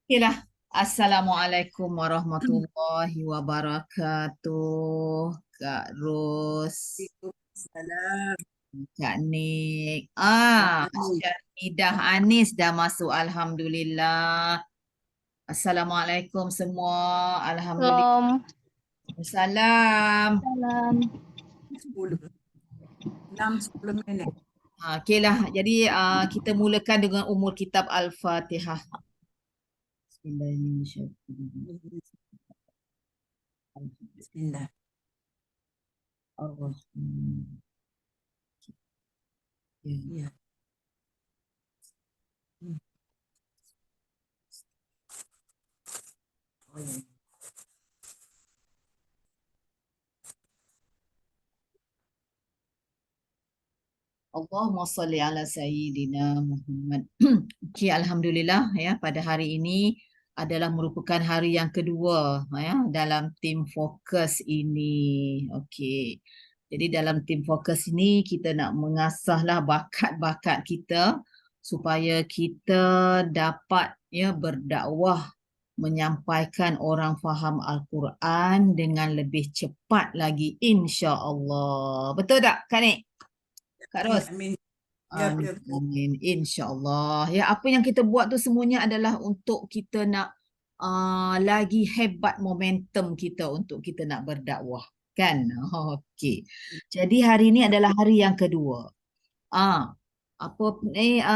Okeylah. Assalamualaikum warahmatullahi wabarakatuh. Kak Ros, Waalaikumsalam. Kak Nik. Amin. Syaridah Anis dah masuk. Alhamdulillah. Assalamualaikum semua. Alhamdulillah. Salam. Salam. Salam. 10. 6-10 minit. Okeylah. Jadi kita mulakan dengan umur kitab Al-Fatihah. Bismillahirrahmanirrahim. Bismillah. Ar-Rahman. Ya. Hmm. Oh, ya. Allahumma salli ala Sayyidina Muhammad. Okey, Alhamdulillah ya, pada hari ini adalah merupakan hari yang kedua ya dalam tim fokus ini. Okey. Jadi dalam tim fokus ini kita nak mengasahlah bakat-bakat kita supaya kita dapat ya berdakwah, menyampaikan orang faham Al-Quran dengan lebih cepat lagi insya-Allah. Betul tak Kak Nik? Kak Amin. Ros? Amin. Ya, Amin, betul. amin. InsyaAllah. Ya, apa yang kita buat tu semuanya adalah untuk kita nak lagi hebat momentum kita untuk kita nak berdakwah. Kan? Okey. Jadi hari ini adalah hari yang kedua. Ah,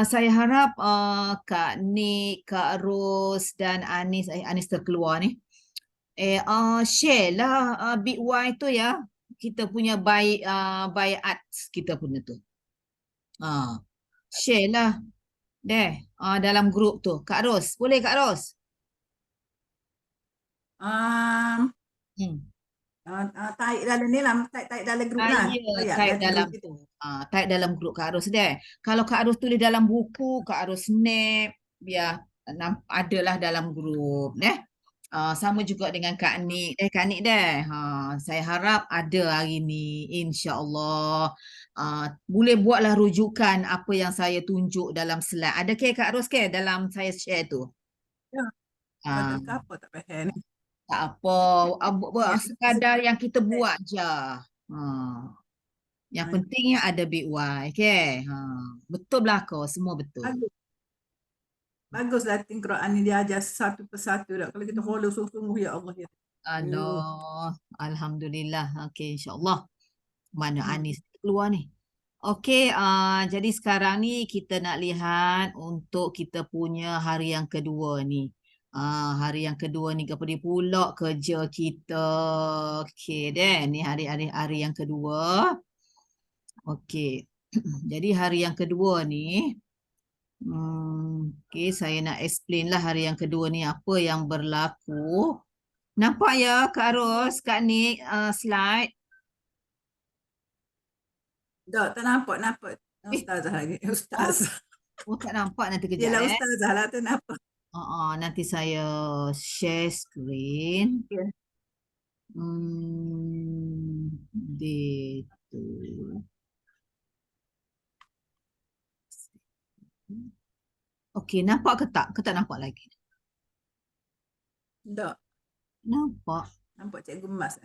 saya harap Kak Nik, Kak Ros dan Anis, Anis terkeluar ni. Share lah Big Y tu ya. Kita punya by arts kita punya tu. Ah, share lah deh dalam grup tu. Kak Ros, boleh Kak Ros? Um, Hmm. tarik dalam ni lah. Tarik dalam grup lah. Saya Oh ya, type dalam dalam grup kita. tu. Type dalam grup Kak Ros deh. Kalau Kak Ros tulis dalam buku, Kak Ros snap, biar adalah dalam grup deh. Sama juga dengan Kak Nik deh, Kak Nik deh. Saya harap ada hari ni, insya-Allah. Boleh buatlah rujukan apa yang saya tunjuk dalam slide. Ada ke Kak Ros ke dalam saya share tu? Ya, ada Ah. ke apa tak payah ni. Tak apa, Ya, sekadar yang kita buat je. Ha. Yang ah, pentingnya ada big Y, okay? Betul belaka, semua betul. bagus. Baguslah tim Quran ni dia ajar satu persatu dah. Kalau kita follow sungguh-sungguh, ya Allah ya. Oh. Aduh, Alhamdulillah. Okay, insyaAllah. Mana Hmm. Anis keluar ni? Okey, jadi sekarang ni kita nak lihat untuk kita punya hari yang kedua ni. Hari yang kedua ni kepada pula kerja kita. Okey deh, ni hari yang kedua. Okey. Jadi hari yang kedua ni, okey saya nak explain lah hari yang kedua ni apa yang berlaku. Nampak ya Kak Ros, Kak Nik, slide? Tak nampak, nampak. Eh, Ustazah lagi. oh, Ustazah. oh tak nampak nanti kejap Yelah eh. ustazah lah tu nampak. Nanti saya share screen. Ya. Itu. Okey, nampak ke tak? Ke tak nampak lagi? Tak. Nampak. Nampak Cikgu Mas.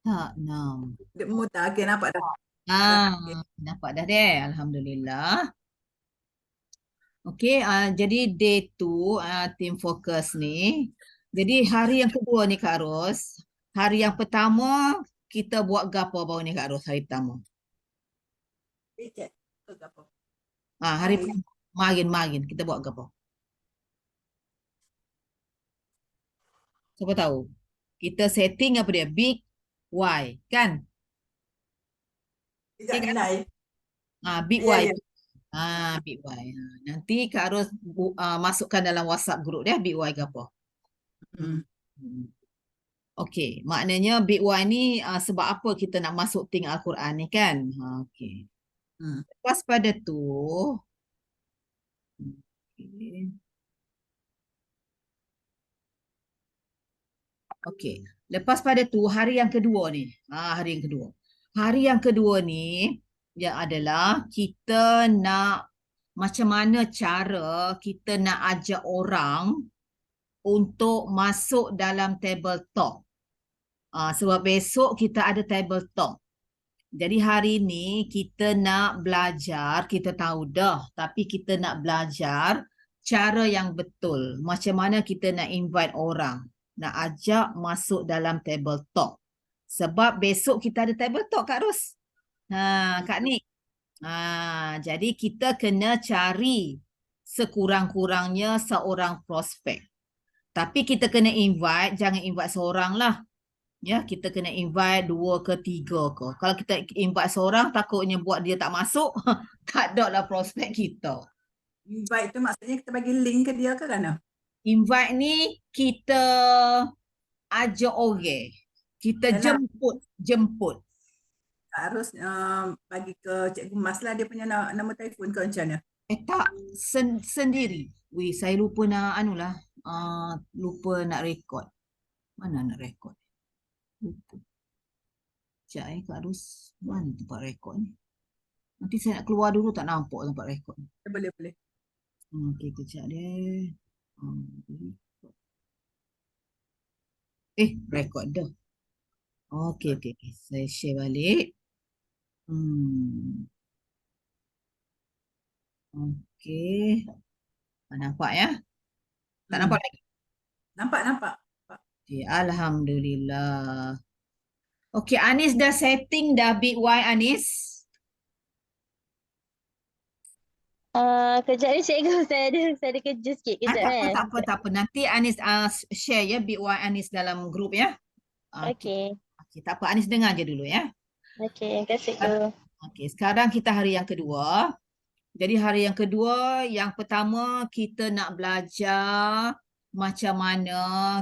Tak nampak. Dia mutar. Okey, nampak dah. Dah. Ah, Okey. nampak dah deh. Alhamdulillah. Okey, jadi day 2 team fokus ni. Jadi hari yang kedua ni Kak Ros. Hari yang pertama kita buat gapo baru ni Kak Ros hari pertama. Cek. Tu apa? Hari Mari. marin kita buat gapo? Siapa tahu? Kita setting apa dia? Big Y, kan? Sekejap Okay, kan? nilai. Big Ya, Y. ya. Big Y. Nanti Kak Arus masukkan dalam WhatsApp group dia Big Y ke apa. Hmm. Okey, maknanya Big Y ni sebab apa kita nak masuk ting Al-Quran ni kan? Okey. Hmm. Lepas pada tu, okey. Okey. Lepas pada tu hari yang kedua ni. Hari yang kedua. Hari yang kedua ni yang adalah kita nak macam mana cara kita nak ajak orang untuk masuk dalam table talk. Sebab besok kita ada table talk. Jadi hari ni kita nak belajar, kita tahu dah, tapi kita nak belajar cara yang betul. Macam mana kita nak invite orang, nak ajak masuk dalam table talk. Sebab besok kita ada table talk, Kak Ros. Kak Nik. Jadi kita kena cari sekurang-kurangnya seorang prospek. Tapi kita kena invite, jangan invite seorang lah. Ya, kita kena invite 2 ke 3 ke. Kalau kita invite seorang, takutnya buat dia tak masuk, tak ada lah prospek kita. Invite tu maksudnya kita bagi link ke dia ke kan? Invite ni kita ajak orang. Kita Yalah. jemput. Harus bagi ke Cikgu Mas lah dia punya nama telefon ke macam mana? Tak, sendiri. Wih, saya lupa nak lupa nak rekod. Mana nak rekod? Lupa. Sekejap Kak Ros. Mana tempat rekod ni? Nanti saya nak keluar dulu, tak nampak tempat rekod ni. Boleh. Okey, kejap dia. Rekod dah. Okey. Saya share balik. Okey. Nampak ya? Tak nampak lagi? Nampak. Okey, alhamdulillah. Okey, Anis dah setting dah Big Y, Anis? Kejap ni cikgu, saya ada kerja sikit kejap Tak apa. Nanti Anis share ya Big Y Anis dalam grup ya. Okey. Okey, tak apa, Anis dengar je dulu ya. Okey, terima kasih cikgu. Okey, sekarang kita hari yang kedua. Jadi hari yang kedua, yang pertama kita nak belajar macam mana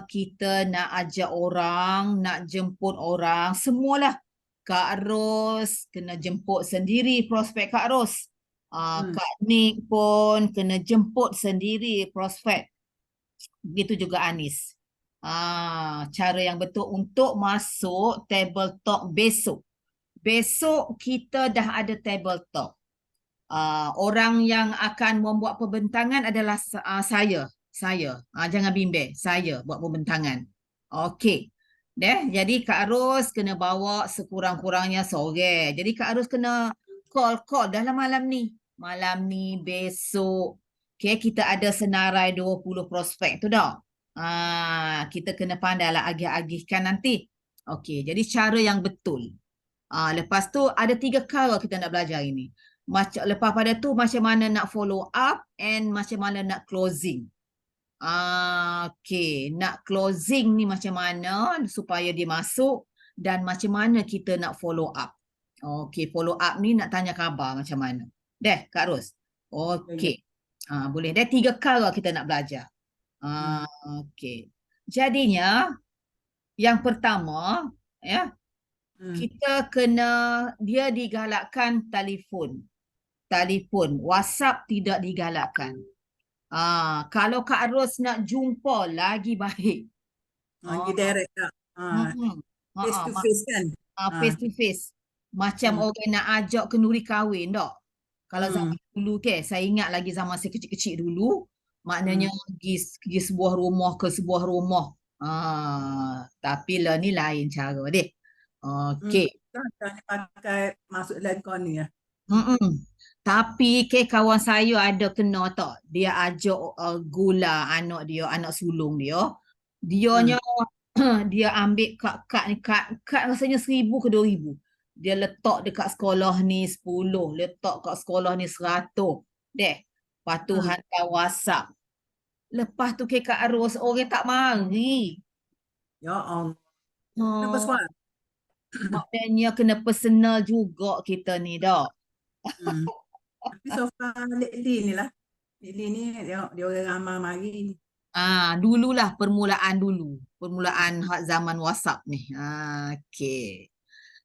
kita nak ajak orang, nak jemput orang, semualah. Kak Ros kena jemput sendiri prospek Kak Ros. Kak Nik pun kena jemput sendiri prospek. Begitu juga Anis. Cara yang betul untuk masuk table talk besok. Besok kita dah ada table talk. Orang yang akan membuat pembentangan adalah saya. Jangan bimbang. Saya buat pembentangan. Okey. Jadi Kak Ros kena bawa sekurang-kurangnya seorang. Jadi Kak Ros kena call dalam malam ni. Malam ni, besok. Okay, kita ada senarai 20 prospek tu dah. Kita kena pandai lah agih-agihkan nanti. Okey, jadi cara yang betul. Lepas tu ada 3 cara kita nak belajar ini. Lepas pada tu macam mana nak follow up and macam mana nak closing. Okey, nak closing ni macam mana supaya dia masuk dan macam mana kita nak follow up. Okey, follow up ni nak tanya khabar macam mana. Kak Ros. Okey. Boleh. 3 cara kita nak belajar. Okey. Jadinya yang pertama ya, kita kena dia digalakkan telefon. WhatsApp tidak digalakkan. Kalau Kak Ros nak jumpa lagi baik. Lagi direct tak? Face to face kan? Face to face. Macam orang nak ajak kenduri kahwin tak? Kalau zaman dulu saya ingat lagi zaman saya kecil-kecil dulu, maknanya pergi sebuah rumah ke sebuah rumah. Tapi lah ni lain cara deh. Okey. Tak pakai masuk lakon ni ya. Tapi kawan saya ada kena tak? Dia ajak gula anak dia, anak sulung dia. Dianya dia ambil kad ni, kad rasanya 1,000 ke 2,000. Dia letak dekat sekolah ni 10, letak kat sekolah ni 100. Lepas tu hantar WhatsApp. Lepas tu Kak Ros, orang tak mari. Ya Allah. Kenapa suara? Maknanya kena personal juga kita ni dak. Tapi so far lately ni lah. Lately ni dia orang ramai mari. Dululah permulaan dulu. Permulaan zaman WhatsApp ni. Okey.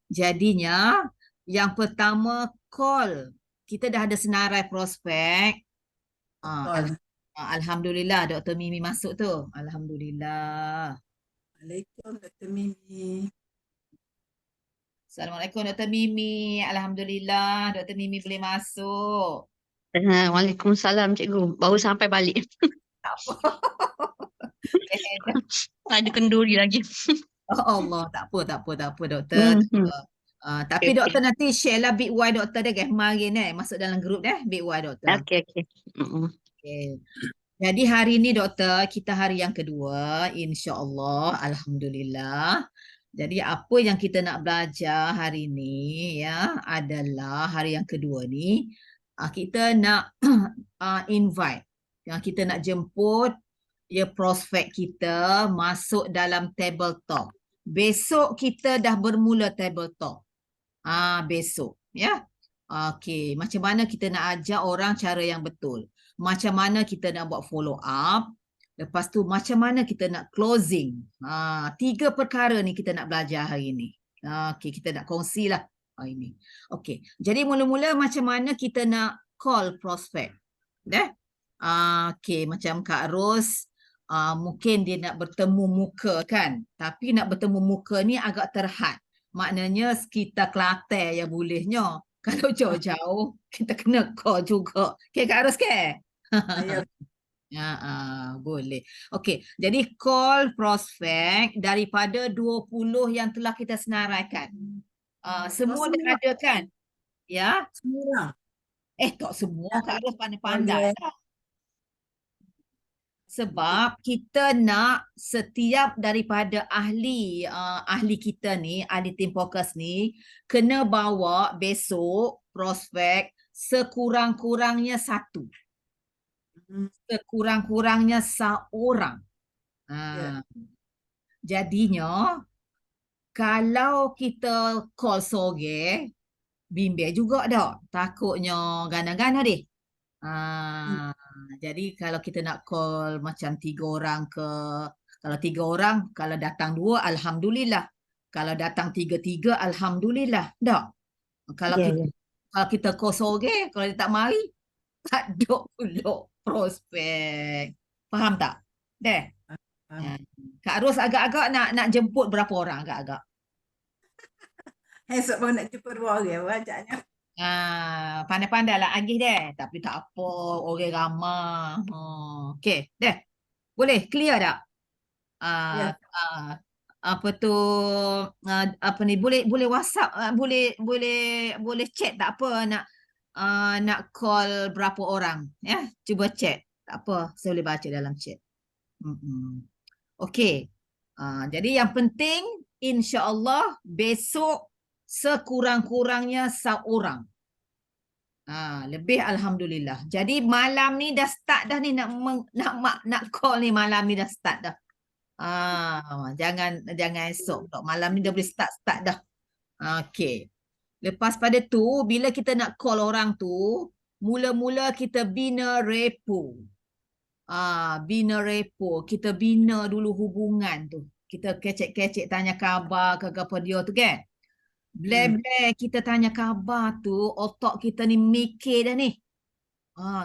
Jadinya yang pertama call. Kita dah ada senarai prospek. Alhamdulillah Dr. Mimi masuk tu. Alhamdulillah. Assalamualaikum Dr. Mimi. Assalamualaikum Dr. Mimi. Alhamdulillah Dr. Mimi boleh masuk. Waalaikumsalam cikgu. Baru sampai balik. Tak apa. Dah. Ada kenduri lagi. Oh Allah, tak apa doktor. Hmm. Tapi Okay. doktor nanti share lah Big Y doktor deh, mari ni masuk dalam grup deh Big Y doktor. Okay. Okay. Jadi hari ni doktor, kita hari yang kedua, insya-Allah, alhamdulillah. Jadi apa yang kita nak belajar hari ni ya adalah hari yang kedua ni kita nak invite, kita nak jemput ya prospek kita masuk dalam table talk. Besok kita dah bermula table talk. Besok ya. Okey, macam mana kita nak ajak orang cara yang betul? Macam mana kita nak buat follow up? Lepas tu macam mana kita nak closing? 3 perkara ni kita nak belajar hari ni. Okey, kita nak kongsilah hari ni. Okey, jadi mula-mula macam mana kita nak call prospect? Dah? Okey, macam Kak Ros, mungkin dia nak bertemu muka kan? Tapi nak bertemu muka ni agak terhad. Maknanya sekitar Kelantan ya bolehnya. Kalau jauh-jauh, kita kena call juga. Okay, Kak Ros ke? Ya. Boleh. Okey, jadi call prospect daripada 20 yang telah kita senaraikan. Semua dah ada kan? Ya? Semua. Tak semua, Kak Ros pandai-pandai lah. Sebab kita nak setiap daripada ahli kita ni, ahli tim fokus ni, kena bawa besok prospek sekurang-kurangnya 1. Sekurang-kurangnya seorang. Jadinya, kalau kita call sore, bimbang juga tak? Takutnya gana-gana deh. Jadi kalau kita nak call macam 3 orang ke, kalau 3 orang, kalau datang 2, alhamdulillah. Kalau datang 3-3, alhamdulillah. Tak? Kalau kita call sore, kalau dia tak mari, tak ada pula prospek. Faham tak? Deh. Kak Ros agak-agak nak jemput berapa orang agak-agak? Esok baru nak jumpa 2 orang ajaknya. Pandai-pandai lah agih deh. Tapi tak apa, orang ramah. Okey, deh. Boleh clear tak? Ya. Apa tu apa ni boleh WhatsApp, boleh chat tak apa nak call berapa orang ya, cuba chat tak apa, saya boleh baca dalam chat. Okey, jadi yang penting insya-Allah besok sekurang-kurangnya seorang. Lebih alhamdulillah. Jadi malam ni dah start dah ni nak call ni, malam ni dah start dah. Jangan esok tak. Malam ni dah boleh start dah. Okey. Lepas pada tu, bila kita nak call orang tu, mula-mula kita bina repo. Bina repo. Kita bina dulu hubungan tu. Kita kecek-kecek tanya khabar ke apa dia tu kan. Bleh-bleh kita tanya khabar tu, otak kita ni mikir dah ni.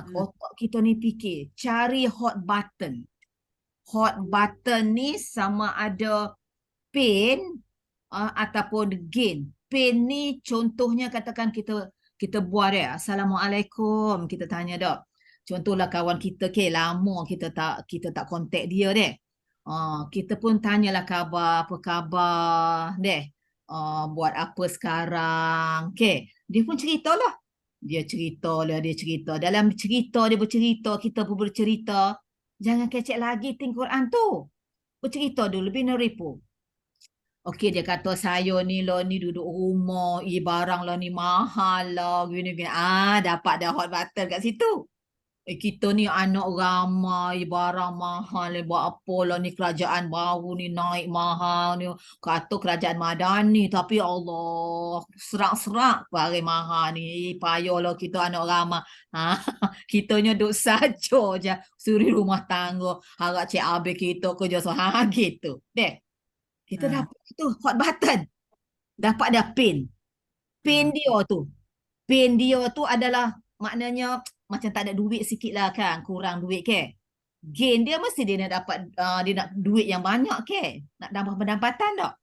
Otak kita ni fikir. Cari hot button. Hot button ni sama ada pin ataupun gain. Pin ni contohnya katakan kita buat Assalamualaikum, kita tanya dak. Contohlah kawan kita lama kita tak kontak dia deh. Kita pun tanyalah khabar, apa khabar deh. Buat apa sekarang. Dia pun ceritalah. Dia cerita. Dalam cerita dia bercerita, kita pun bercerita. Jangan kecek lagi ting Quran tu. Bercerita dulu, bina repo. Okey, dia kata saya ni lah ni duduk rumah, barang lah ni mahal lah, gini-gini. Dapat dah hot button kat situ. Kita ni anak ramai, barang mahal, buat apa lah ni kerajaan baru ni naik mahal ni. Kata kerajaan madani, tapi Allah, serak-serak barang mahal ni. Payahlah kita anak ramai. Kitanya duduk saja je, suri rumah tangga. Harap cik habis kita kerja gitu. Deh, kita dapat tu hot button. Dapat dah pin. Pin dia tu adalah maknanya macam tak ada duit sikit lah kan, kurang duit gain dia mesti dia nak dapat dia nak duit yang banyak nak tambah pendapatan tak.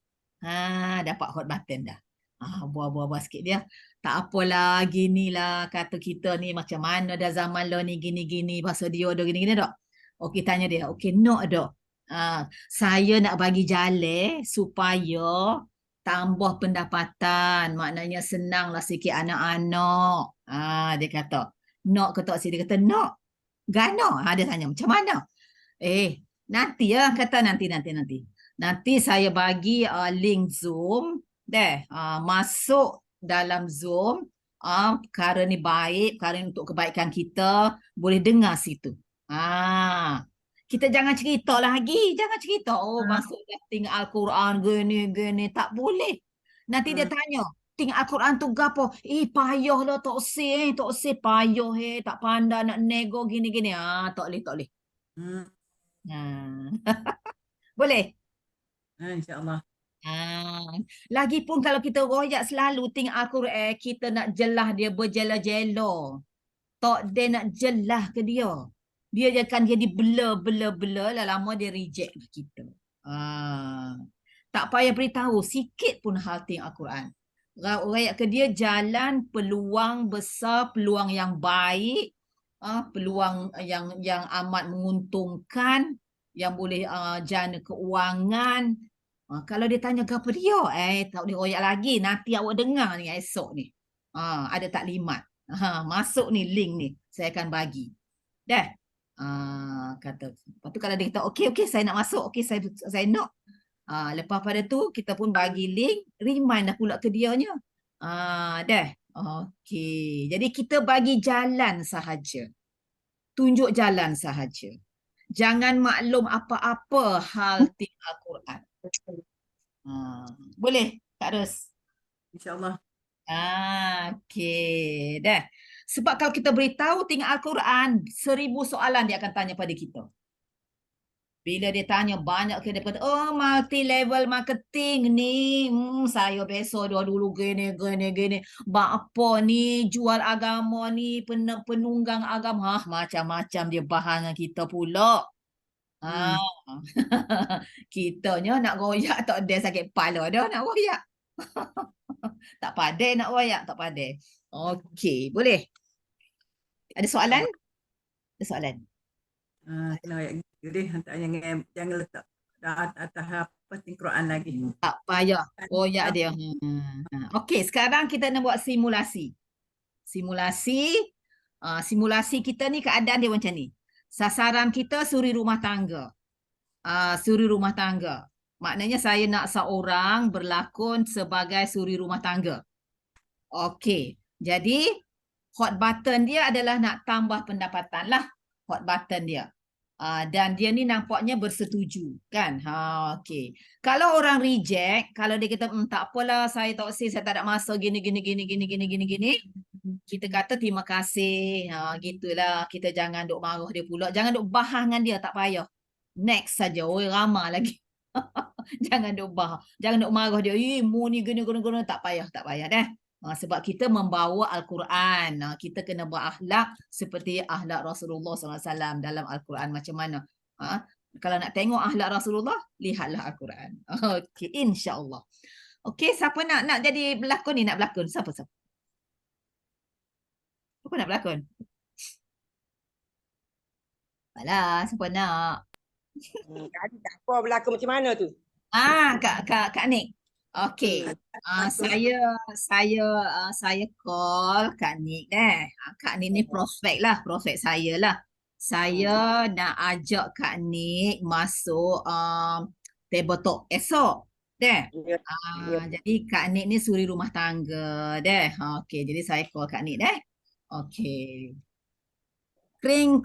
Dapat hot button dah. Buah-buah sikit dia. Tak apalah, ginilah kata kita ni macam mana dah zaman lo ni gini-gini, bahasa dia dah gini-gini dok. Okey, tanya dia. Okey, no dok. Saya nak bagi jalan supaya tambah pendapatan. Maknanya senanglah sikit anak-anak. Dia kata. Nak ke tak sih? Dia kata nak. Gana? Dia tanya macam mana? Nanti ya, kata nanti. Nanti saya bagi link Zoom. Masuk dalam Zoom. Perkara ni baik, perkara ni untuk kebaikan kita. Boleh dengar situ. Kita jangan cerita lagi. Jangan cerita. Masuk tinggal Al-Quran gini. Tak boleh. Nanti dia tanya. Tinggal Al-Quran tu gapo? Payah lah Tok Si. Tok Si payah tak pandai nak nego gini-gini. Tak boleh. Boleh? InsyaAllah. Lagipun kalau kita royak selalu tinggal Al-Quran, kita nak jelah dia berjela-jela. Tak dia nak jelah ke dia. Dia akan jadi blur lah, lama dia reject kita. Tak payah beritahu sikit pun hal tinggal Al-Quran. Royak ke dia jalan peluang besar, peluang yang baik, peluang yang amat menguntungkan, yang boleh jana keuangan. Kalau dia tanya ke apa dia, tak boleh royak lagi. Nanti awak dengar ni esok ni. Ada taklimat. Masuk ni link ni. Saya akan bagi. Dah. Kata. Lepas tu kalau dia kata, okey, saya nak masuk. Okey, saya nak. Lepas pada tu, kita pun bagi link. Remind dah pula ke dianya. Dah. Okey. Jadi kita bagi jalan sahaja. Tunjuk jalan sahaja. Jangan maklum apa-apa hal tinggal Al-Quran. Boleh, Kak Ros? InsyaAllah. Okey, dah. Sebab kalau kita beritahu tinggal Al-Quran, 1000 soalan dia akan tanya pada kita. Bila dia tanya banyak ke dia kata, multi level marketing ni, saya besok dulu gini. Apa ni, jual agama ni, penunggang agama. Macam-macam dia bahan dengan kita pula. Kitanya nak royak tak ada sakit kepala dah nak royak. Tak pandai nak royak, tak pandai. Okey, boleh. Ada soalan? Ada soalan? Kena royak gitu deh. Jangan letak atas apa Quran lagi. Tak payah royak dia. Okey, sekarang kita nak buat simulasi. Simulasi kita ni keadaan dia macam ni. Sasaran kita suri rumah tangga. Suri rumah tangga. Maknanya saya nak seorang berlakon sebagai suri rumah tangga. Okey. Jadi hot button dia adalah nak tambah pendapatan lah. Hot button dia. Dan dia ni nampaknya bersetuju kan. Okey. Kalau orang reject, kalau dia kata tak apalah saya tak say, saya tak ada masa gini. Kita kata terima kasih. Gitulah. Kita jangan duk marah dia pula. Jangan duk bahang dengan dia, tak payah. Next saja. Ramah lagi. Jangan duk bahang. Jangan duk marah dia. Mu ni gini. Tak payah dah. Sebab kita membawa Al-Quran. Kita kena berakhlak seperti akhlak Rasulullah SAW dalam Al-Quran macam mana. Kalau nak tengok akhlak Rasulullah, lihatlah Al-Quran. Okey, insya-Allah. Okey, siapa nak jadi berlakon ni? Nak berlakon? Siapa? Siapa nak berlakon? Alah, siapa nak? Tadi tak apa berlakon macam mana tu? Kak Nik. Okey. Saya call Kak Nik deh. Kak Nik ni prospek saya lah. Saya nak ajak Kak Nik masuk table talk esok. Deh. Jadi Kak Nik ni suri rumah tangga deh. Okey, jadi saya call Kak Nik deh. Okey. Kring.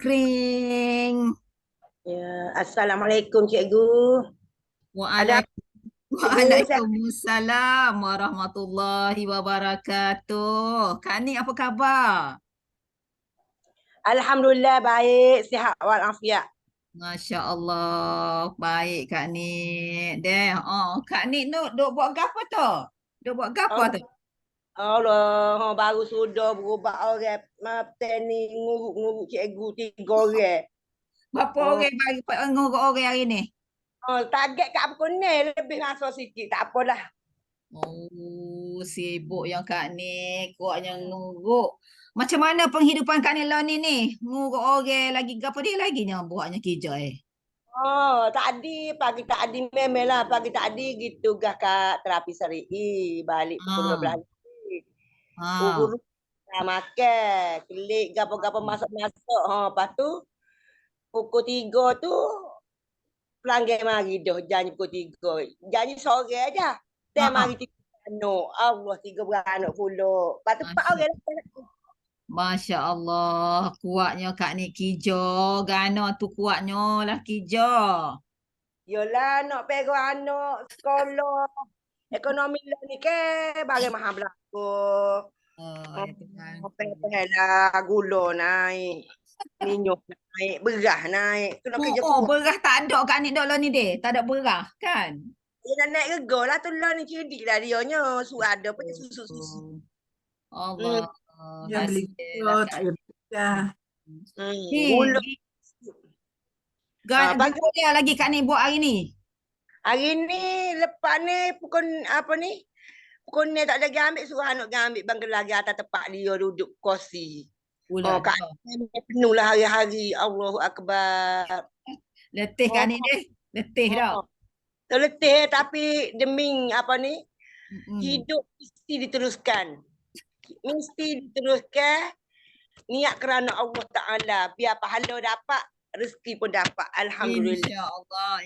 Ya, Assalamualaikum cikgu. Waalaikumsalam warahmatullahi wabarakatuh. Kak Nik apa khabar? Alhamdulillah baik, sihat walafiat. Masya Allah, baik Kak Nik. Kak Nik duk buat gapo tu? Allah, baru sudah berubat orang ni nguruk cikgu 3 orang. Berapa orang bagi nguruk orang hari ni? Target kat apa ni lebih masuk sikit, tak apalah. sibuk yang Kak Nik. Kuatnya nguruk. Macam mana penghidupan Kak Nik lah ni? Nguruk orang lagi. Apa dia lagi yang buatnya kerja Oh, tadi pagi tadi memelah pagi tadi gitu gah kat terapi SRI balik pukul Ah, 12 lebih. ah, Urus dah makan, kelik gapo-gapo masak-masak. Ha, lepas tu pukul 3 tu pelanggan mari dah janji pukul 3. Janji sore aja. ah, Dan ah. mari 3 beranak. Allah 3 beranak pula. Lepas tu 4 Masya, orang dah. Masya Allah. Kuatnya Kak Nik kerja. Gana tu kuatnya lah kerja. Yolah nak pergi anak sekolah. Ekonomi lah ni ke bagi mahal berlaku. Oh, itu kan. Lah gula naik, minyak naik, beras naik. Tu nak kerja Oh, kuat. beras tak ada Kak Nik dah lah ni deh. Tak ada beras kan? Dia nak naik rega lah tu lah ni cerdik lah dia nya. Suruh ada pakai Oh, susu-susu. Allah. Dia beli Hasillah gula, Kak tak payah pecah. Ni, Gula. Bagi apa dia lagi Kak Nik buat hari ni? hari ni lepas ni pukul apa ni? Pukul ni tak ada ambil suruh anak ambil bangga lagi atas tempat dia duduk kursi. Pula Oh, Kak ni penuh lah hari-hari. Allahu Akbar. letih Kak Nik deh. Letih dah. Terletih tapi demi apa ni? Mm-mm. Hidup mesti diteruskan. Mesti diteruskan. Niat kerana Allah Ta'ala. Biar pahala dapat, rezeki pun dapat. Alhamdulillah.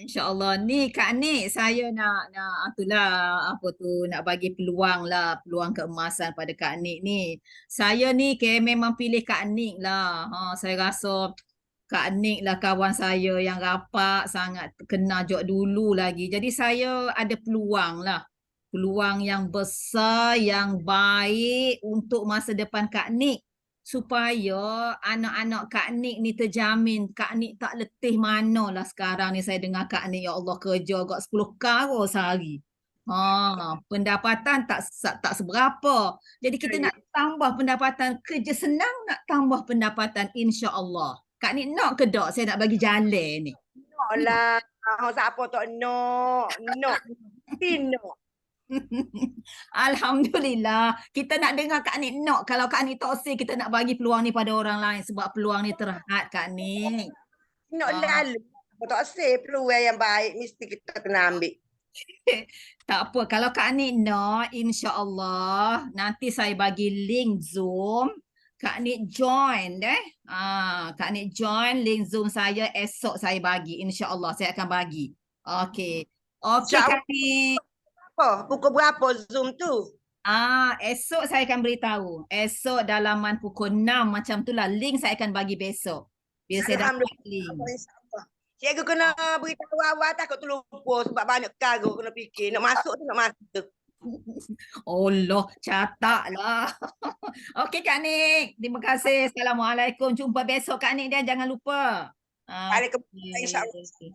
InsyaAllah. Ni Kak Nik, saya nak itulah apa tu nak bagi peluang lah, peluang keemasan pada Kak Nik ni. Saya ni memang pilih Kak Nik lah. Saya rasa Kak Nik lah kawan saya yang rapat sangat kenal jok dulu lagi. Jadi saya ada peluang lah. Peluang yang besar, yang baik untuk masa depan Kak Nik. Supaya anak-anak Kak Nik ni terjamin. Kak Nik tak letih mana lah sekarang ni saya dengar Kak Nik. Ya Allah kerja agak 10 karo sehari. Pendapatan tak seberapa. Jadi kita nak tambah pendapatan. Kerja senang nak tambah pendapatan insya-Allah. Kak Nik nak ke tak saya nak bagi jalan ni? Nak lah. Siapa tak nak. Nak. Mesti nak. Alhamdulillah. Kita nak dengar Kak Nik nak. Kalau Kak Nik tak say, kita nak bagi peluang ni pada orang lain. Sebab peluang ni terhad Kak Nik. Nak lalu. Siapa tak say peluang yang baik. Mesti kita kena ambil. Tak apa. Kalau Kak Nik nak, insya-Allah nanti saya bagi link Zoom. Kak Nik join deh. Kak Nik join link Zoom saya esok saya bagi. InsyaAllah saya akan bagi. Okey. Okey Kak Nik. Apa? Pukul berapa Zoom tu? Esok saya akan beritahu. Esok dalaman pukul 6 macam tu lah. Link saya akan bagi besok. Biar saya dapat link. InsyaAllah. Cikgu kena beritahu awal takut terlupa sebab banyak perkara kena fikir. Nak masuk tu nak masuk tu. Allah, catat lah. Okey Kak Nik. Terima kasih. Assalamualaikum. Jumpa besok Kak Nik dia. Jangan lupa. Waalaikumsalam insyaAllah.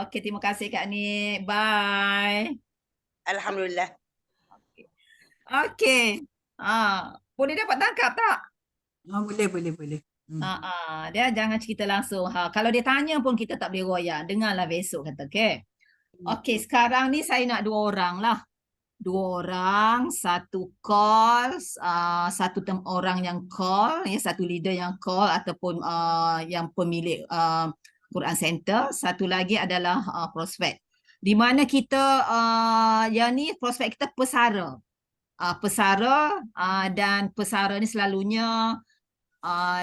Okey, terima kasih Kak Nik. Bye. Alhamdulillah. Okey. Boleh dapat tangkap tak? Boleh. Dia jangan cerita langsung. Kalau dia tanya pun kita tak boleh royak. Dengarlah besok kata, okey. Okey, sekarang ni saya nak 2 orang lah. 2 orang, satu call, orang yang call, satu leader yang call ataupun yang pemilik Quran Center. Satu lagi adalah prospek. Di mana kita, yang ni prospek kita pesara. Pesara dan pesara ni selalunya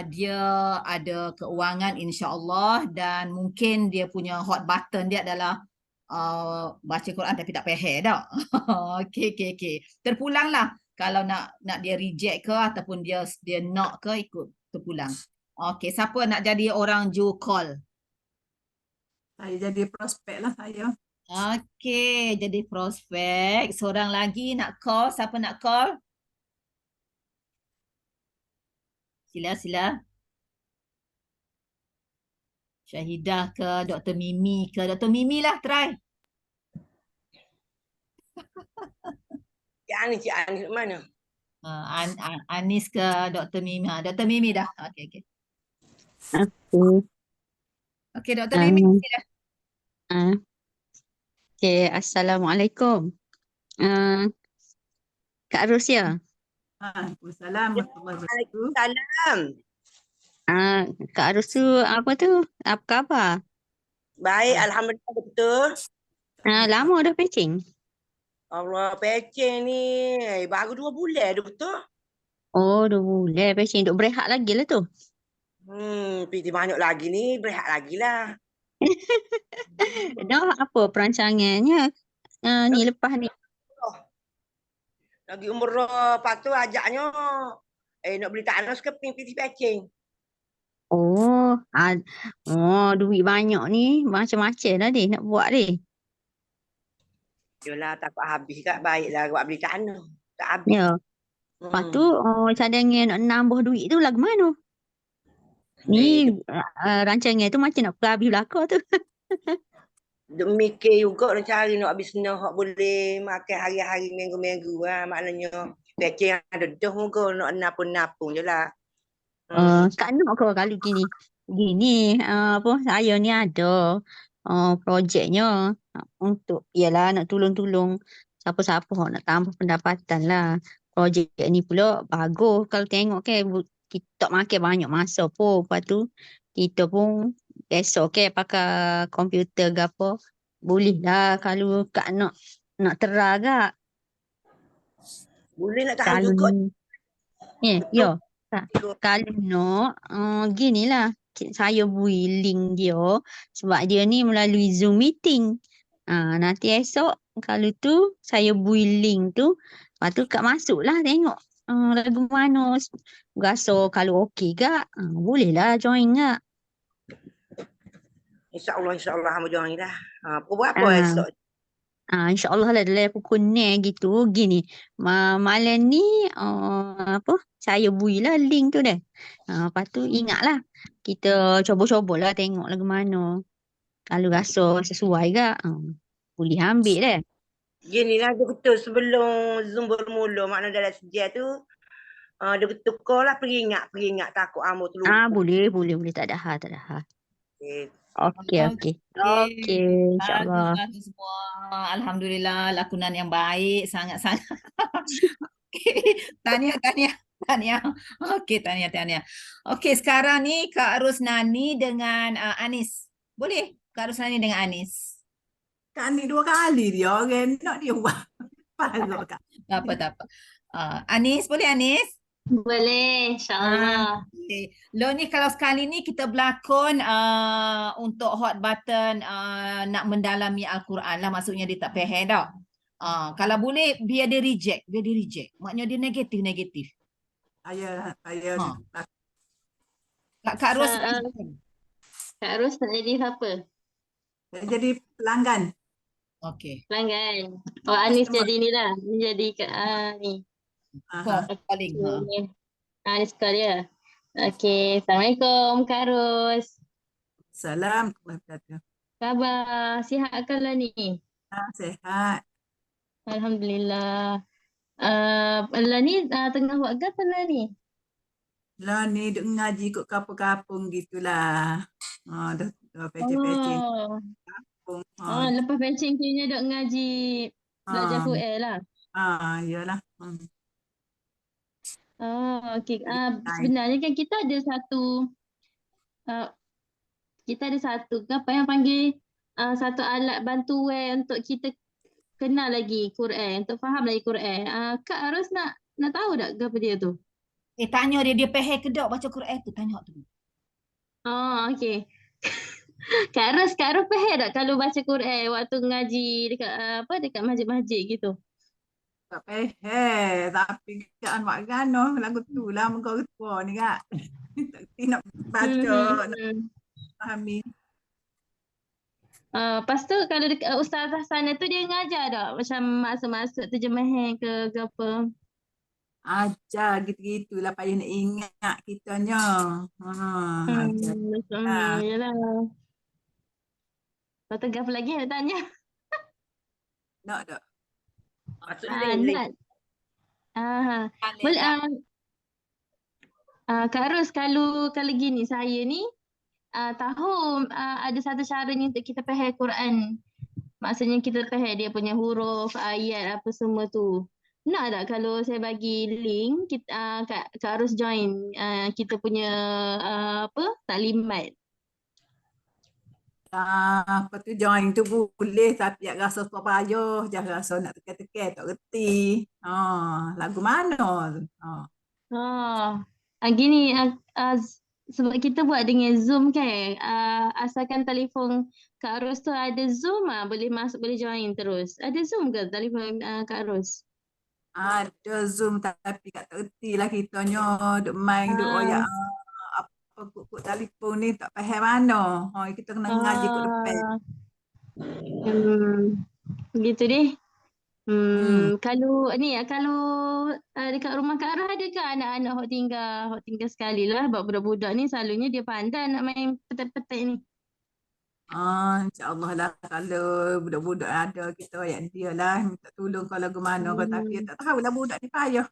dia ada keuangan insya-Allah dan mungkin dia punya hot button dia adalah baca Quran tapi tak faham dak. Okey. Terpulanglah kalau nak dia reject ke ataupun dia nak ke ikut terpulang. Okey, siapa nak jadi orang ju call? Saya jadi prospek lah saya. Okey, jadi prospek. Seorang lagi nak call, siapa nak call? Sila. Syahidah ke, Dr. Mimi ke. Dr. Mimi lah, try. Cik Anis mana? Anis ke, Dr. Mimi. Dr. Mimi dah. Okey. Okey, Dr. Mimi. Sila. Assalamualaikum. Kak Rusia. Waalaikumsalam warahmatullahi wabarakatuh. Salam. Kak Rusu apa tu? Apa khabar? Baik, alhamdulillah betul. Lama dah patching. Allah pecing ni. Baru 2 bulan dah betul. Oh, 2 bulan patching. Duk berehat lagi lah tu. PT banyak lagi ni, berehat lagi lah. Dah apa perancangannya? Ni lepas ni. Lagi umrah, lepas tu ajaknya nak beli tanah sekeping PT pecing. Oh, duit banyak ni. Macam-macam lah deh nak buat deh. Yalah, takut habis kat baiklah buat beli tanah. Tak habis. Ya. Lepas tu cadangan nak nambah duit tu lah ke mana? Ni rancangan tu macam nak habis belakang tu. Duk mikir juga nak cari nak habis senang hak boleh makan hari-hari minggu-minggu lah. Maknanya pecing ada dah muka nak napung-napung je lah. Kak nak ke kali gini? Gini, apa saya ni ada projeknya untuk ialah nak tolong-tolong siapa-siapa hok nak tambah pendapatan lah. Projek ni pula bagus kalau tengok kan kita tak makan banyak masa pun. Lepas tu kita pun besok ke pakai komputer ke apa. Boleh lah kalau Kak nak terang kak. Boleh nak tahu Kalau juga. ni, ya. Kalau nak, gini lah. Saya beri link dia sebab dia ni melalui Zoom meeting. Nanti esok kalau tu saya beri link tu. Lepas tu Kak masuk lah tengok lagu mana. Rasa kalau okey kak, boleh lah join kak. InsyaAllah hamba join dah. Pukul berapa Ah. esok? InsyaAllah lah dalam pukul 6 gitu. Gini, malam ni apa saya beri lah link tu dah. Lepas tu ingatlah kita cuba-cubalah tengok lagu mana. Kalau rasa sesuai ke, boleh ambil dah. Gini lah dia betul sebelum Zoom bermula. Maknanya dalam sejarah tu dia tukar lah peringat takut hamba terlupa. Boleh. Tak ada hal. Okey. InsyaAllah. Bagus semua. Alhamdulillah lakonan yang baik sangat-sangat. Tahniah. Okey, tahniah. Okey, sekarang ni Kak Rusnani dengan Anis. Boleh Kak Rusnani dengan Anis? Kak ni 2 kali dia orang nak dia buat. Parah Kak. Tak apa. Anis, boleh Anis? Boleh, insyaAllah. Okay. Lo ni kalau sekali ni kita berlakon untuk hot button nak mendalami Al-Quran lah. Maksudnya dia tak faham dah. Kalau boleh biar dia reject. Maknanya dia negatif. Ayah. Kak Ros. Kak Ros nak jadi apa? Jadi pelanggan. Okey. Pelanggan. Anis jadi ni lah. Dia jadi ni. Paling. Anis call dia. Okey. Assalamualaikum Kak Ros. Salam. Khabar? Sihat ke lah ni? Sehat. Alhamdulillah. Lah ni tengah buat ke apa lah ni? Lah ni duk ngaji kat kapung-kapung gitulah. Dah pecing-pecing. Lepas patching punya duk ngaji belajar Quran lah. Iyalah. Okey. Sebenarnya kan kita ada satu apa yang panggil satu alat bantuan untuk kita kenal lagi Quran, untuk faham lagi Quran. Kak Ros nak tahu tak apa dia tu? Tanya dia faham ke tak baca Quran tu, tanya tu. Okey. Kak Ros faham tak kalau baca Quran waktu ngaji dekat masjid-masjid gitu? Tak faham. Tapi kan mak gano lagu tu lah muka ketua ni kak. Tak nak baca, nak fahami. Lepas tu kalau dekat ustazah sana tu dia ngajar tak? Macam masuk-masuk terjemahan ke apa? Ajar gitu-gitulah payah nak ingat kitanya. Ajar. Yalah. Lepas tu apa lagi nak tanya? Nak tak? Nak. Boleh. Kak Ros, kalau gini saya ni tahu ada satu caranya untuk kita faham Quran. Maksudnya kita faham dia punya huruf, ayat apa semua tu. Nak tak kalau saya bagi link kita Kak Ros join kita punya apa taklimat. Apa tu join tu boleh tapi tak rasa apa payah, jangan rasa nak tekan-tekan tak reti. Lagu mana tu? Gini sebab kita buat dengan Zoom kan. Asalkan telefon Kak Ros tu ada Zoom boleh masuk boleh join terus. Ada Zoom ke telefon Kak Ros? Ada Zoom tapi tak reti lah kitanya duk main duk oyak apa kut telefon ni tak faham mana. Kita kena ngaji kat depan. Gitu deh. Kalau ni kalau dekat rumah Kak Ros ada ke anak-anak hok tinggal sekali lah. Sebab budak-budak ni selalunya dia pandai nak main petak-petak ni. InsyaAllah lah kalau budak-budak ada kita ayat dia lah minta tolong kalau lagu mana kau tapi tak tahu lah budak ni payah.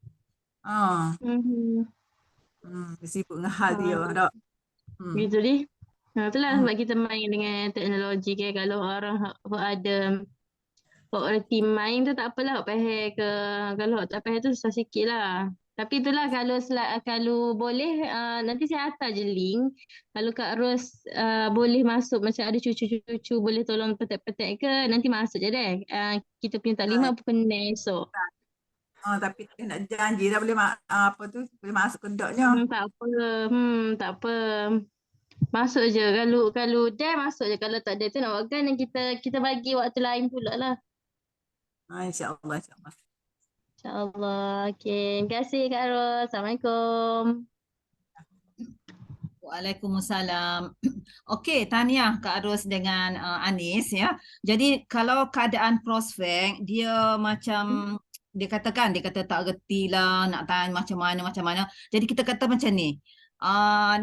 Dia sibuk dengan hal dia tak. Gitu deh. Itulah sebab kita main dengan teknologi kan. Kalau orang hok ada hok reti main tu tak apalah hok pahal ke. Kalau hok tak pahal tu susah sikit lah. Tapi itulah kalau boleh nanti saya hantar je link. Kalau Kak Ros boleh masuk macam ada cucu-cucu boleh tolong petak-petak ke nanti masuk je deh. Kita punya taklimat pukul 6 esok. Tapi nak janji dah boleh apa tu boleh masuk kedoknya. Tak apa. Tak apa. Masuk je. Kalau dah masuk je. Kalau tak ada tu nak buat kan kita bagi waktu lain pula lah. InsyaAllah. InsyaAllah. Okay. Terima kasih Kak Ros. Assalamualaikum. Waalaikumsalam. Okey, tahniah Kak Ros dengan Anis ya. Jadi kalau keadaan prospek dia macam dia kata tak reti lah nak tanya macam mana. Jadi kita kata macam ni.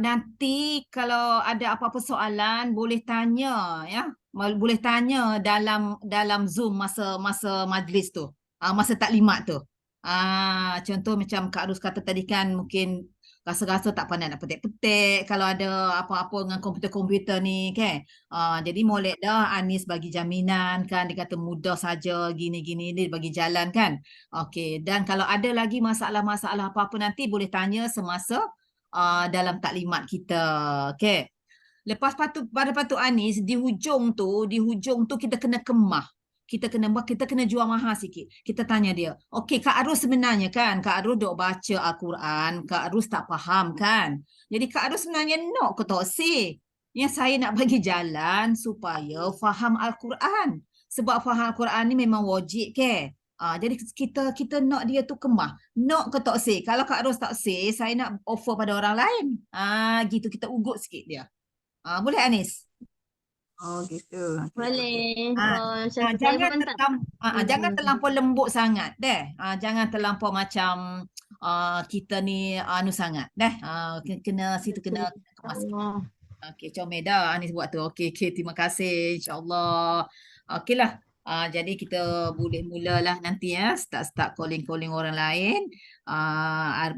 Nanti kalau ada apa-apa soalan boleh tanya ya. Boleh tanya dalam Zoom masa majlis tu. Masa taklimat tu. Contoh macam Kak Ros kata tadi kan mungkin rasa-rasa tak pandai nak petik-petik kalau ada apa-apa dengan komputer-komputer ni kan. Jadi molek dah Anis bagi jaminan kan, dia kata mudah saja gini-gini dia bagi jalan kan. Okey, dan kalau ada lagi masalah-masalah apa-apa nanti boleh tanya semasa dalam taklimat kita. Okey. Lepas pada patu Anis di hujung tu kita kena kemah. Kita kena jual mahal sikit. Kita tanya dia, okey Kak Arus sebenarnya kan, Kak Arus dok baca Al-Quran, Kak Arus tak faham kan. Jadi Kak Arus sebenarnya nak ke tak sih? Yang saya nak bagi jalan supaya faham Al-Quran. Sebab faham Al-Quran ni memang wajib ke. Jadi kita nak dia tu kemah. Nak ke tak sih? Kalau Kak Arus tak sih, saya nak offer pada orang lain. Gitu kita ugut sikit dia. Boleh Anis? Gitu. Boleh. Jangan terlampau lembut sangat deh. Jangan terlampau macam kita ni sangat deh. Kena kemas. Okey, comel dah Anis buat tu. Okey, terima kasih insya-Allah. Okeylah. Jadi kita boleh mulalah nanti ya, start calling orang lain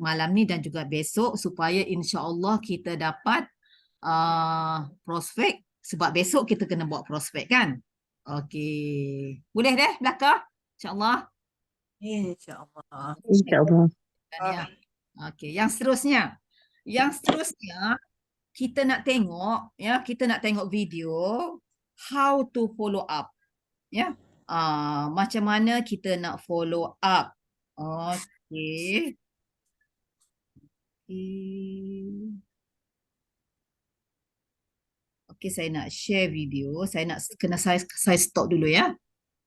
malam ni dan juga besok supaya insya-Allah kita dapat prospek. Sebab besok kita kena buat prospek kan. Okey. Boleh deh belakang? InsyaAllah. InsyaAllah. Okey. Yang seterusnya kita nak tengok video how to follow up. Ya. Macam mana kita nak follow up. Okey. Okey, saya nak share video. Saya stop dulu ya.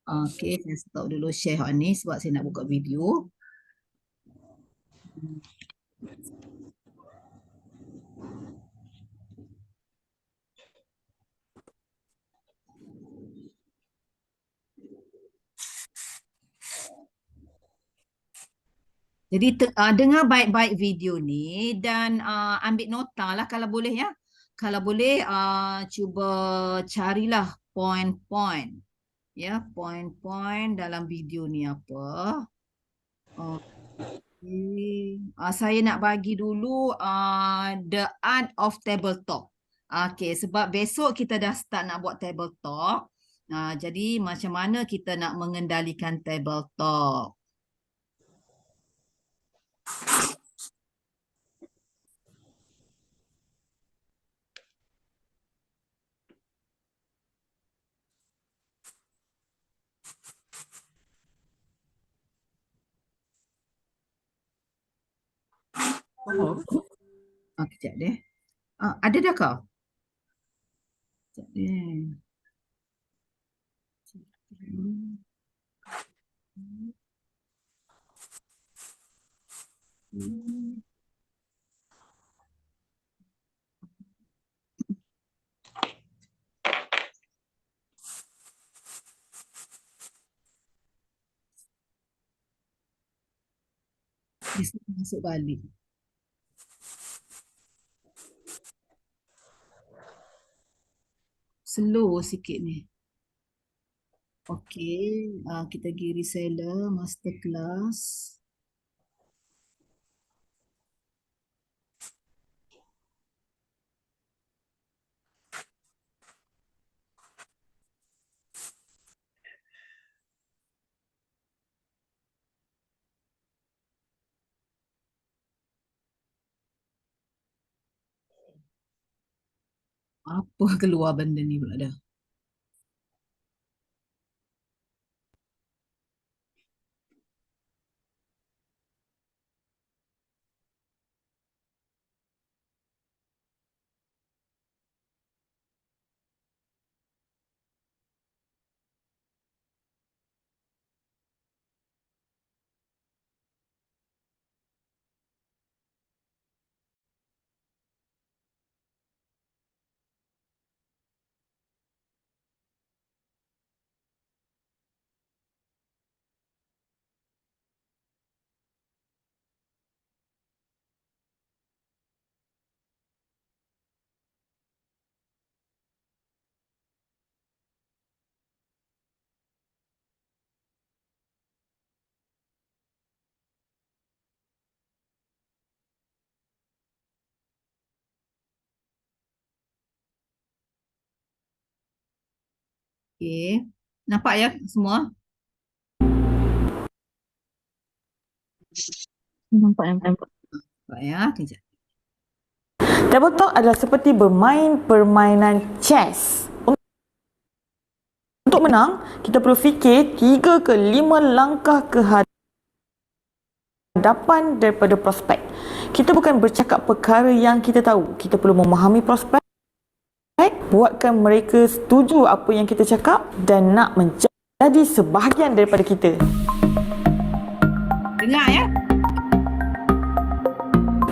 Okey, saya stop dulu share ni sebab saya nak buka video. Jadi dengar baik-baik video ni dan ambil nota lah kalau boleh ya. Kalau boleh cuba carilah point-point. Ya, point-point dalam video ni apa. Saya nak bagi dulu the art of table talk. Okey, sebab besok kita dah start nak buat table talk. Jadi macam mana kita nak mengendalikan table talk. Oh. Kejap deh. Ada dah kau? Kejap deh. Dia masuk balik. Slow sikit ni. Okey, kita pergi reseller masterclass. Apa keluar benda ni pula dah? Okey. Nampak ya semua? Nampak. Nampak ya? Kejap. Tabletop adalah seperti bermain permainan chess. Untuk menang, kita perlu fikir 3 ke 5 langkah ke hadapan daripada prospek. Kita bukan bercakap perkara yang kita tahu. Kita perlu memahami prospek, buatkan mereka setuju apa yang kita cakap dan nak menjadi sebahagian daripada kita. Dengar ya?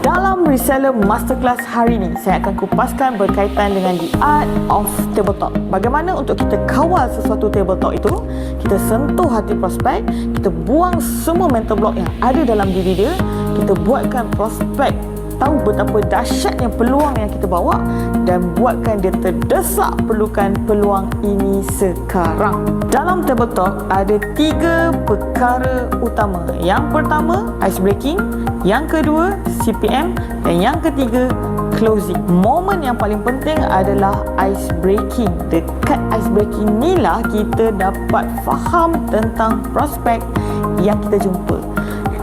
Dalam Reseller Masterclass hari ini, saya akan kupaskan berkaitan dengan the art of tabletop. Bagaimana untuk kita kawal sesuatu tabletop itu, kita sentuh hati prospek, kita buang semua mental block yang ada dalam diri dia, kita buatkan prospek tahu betapa dahsyatnya peluang yang kita bawa dan buatkan dia terdesak perlukan peluang ini sekarang. Dalam tabletop ada 3 perkara utama. Yang pertama, ice breaking, yang kedua, CPM dan yang ketiga, closing. Momen yang paling penting adalah ice breaking. Dekat ice breaking ni lah kita dapat faham tentang prospek yang kita jumpa.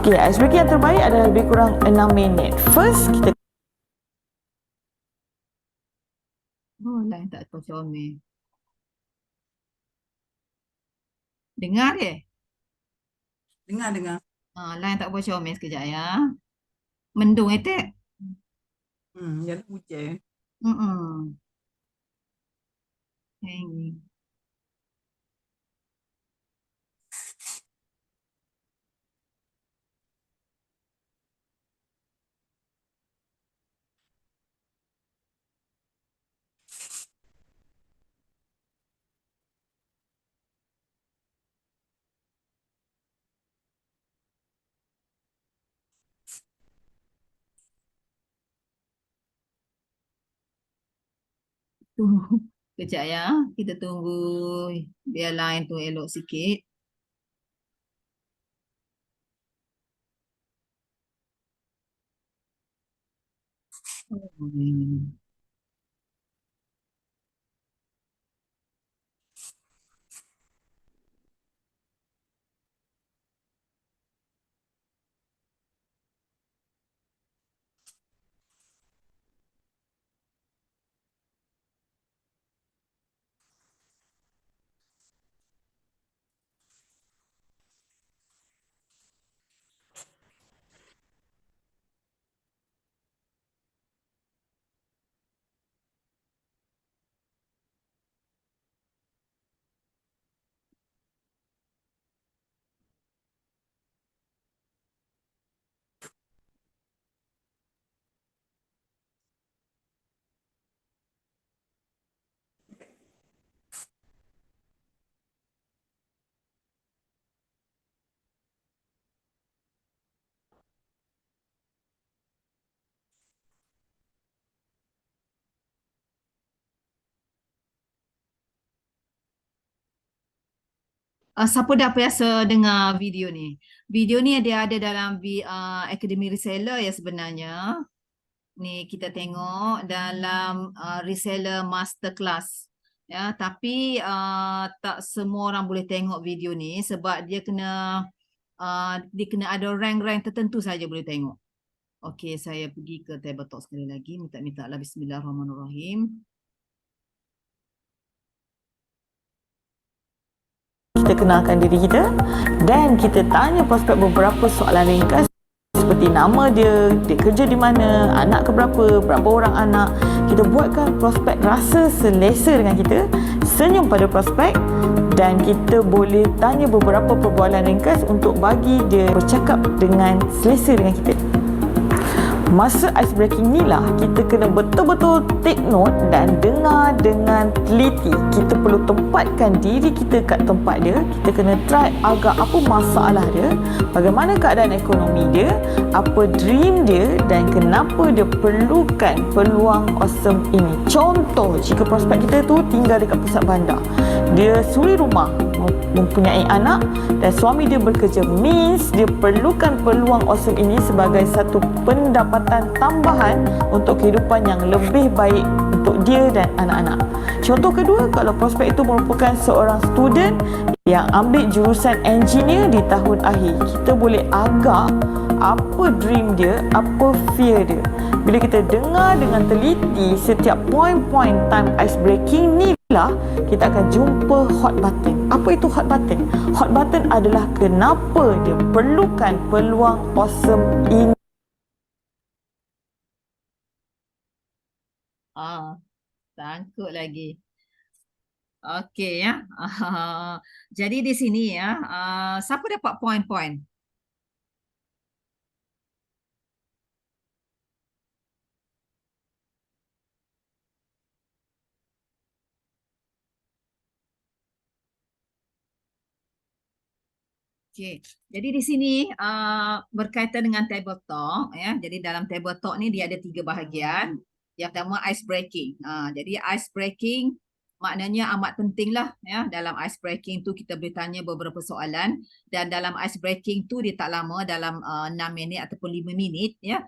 Okay, ice breaking yang terbaik adalah lebih kurang 6 minit. First, kita Lain tak tahu comel. Dengar je? Dengar. Lain tak boleh comel sekejap ya. Mendung etek. Jadi hujan. Hanging. Tunggu. Kejap ya. Kita tunggu biar line tu elok sikit. Siapa dah biasa dengar video ni? Video ni dia ada dalam Academy Reseller ya sebenarnya. Ni kita tengok dalam Reseller Masterclass. Ya, tapi tak semua orang boleh tengok video ni sebab dia kena ada rank-rank tertentu saja boleh tengok. Okey, saya pergi ke Tabletalk sekali lagi. Minta-mintalah Bismillahirrahmanirrahim. Kita kenalkan diri kita dan kita tanya prospek beberapa soalan ringkas seperti nama dia kerja di mana, anak keberapa, berapa orang anak. Kita buatkan prospek rasa selesa dengan kita, senyum pada prospek dan kita boleh tanya beberapa perbualan ringkas untuk bagi dia bercakap dengan selesa dengan kita. Masa ice breaking ni lah kita kena betul-betul take note dan dengar dengan teliti. Kita perlu tempatkan diri kita kat tempat dia. Kita kena try agak apa masalah dia, bagaimana keadaan ekonomi dia, apa dream dia dan kenapa dia perlukan peluang awesome ini. Contoh, jika prospek kita tu tinggal dekat pusat bandar, dia suri rumah, mempunyai anak dan suami dia bekerja, means dia perlukan peluang awesome ini sebagai satu pendapatan tambahan untuk kehidupan yang lebih baik untuk dia dan anak-anak. Contoh kedua, kalau prospek itu merupakan seorang student yang ambil jurusan engineer di tahun akhir, kita boleh agak apa dream dia, apa fear dia. Bila kita dengar dengan teliti setiap point-point time ice breaking ni lah, kita akan jumpa hot button. Apa itu hot button? Hot button adalah kenapa dia perlukan peluang awesome ini. Sangkut lagi. Okey ya. Jadi di sini ya, siapa dapat poin-poin? Okey. Jadi di sini berkaitan dengan tabletalk ya. Jadi dalam tabletalk ni dia ada 3 bahagian. Yang pertama ice breaking. Jadi ice breaking maknanya amat penting lah ya. Dalam ice breaking tu kita boleh tanya beberapa soalan dan dalam ice breaking tu dia tak lama, dalam 6 minit ataupun 5 minit ya.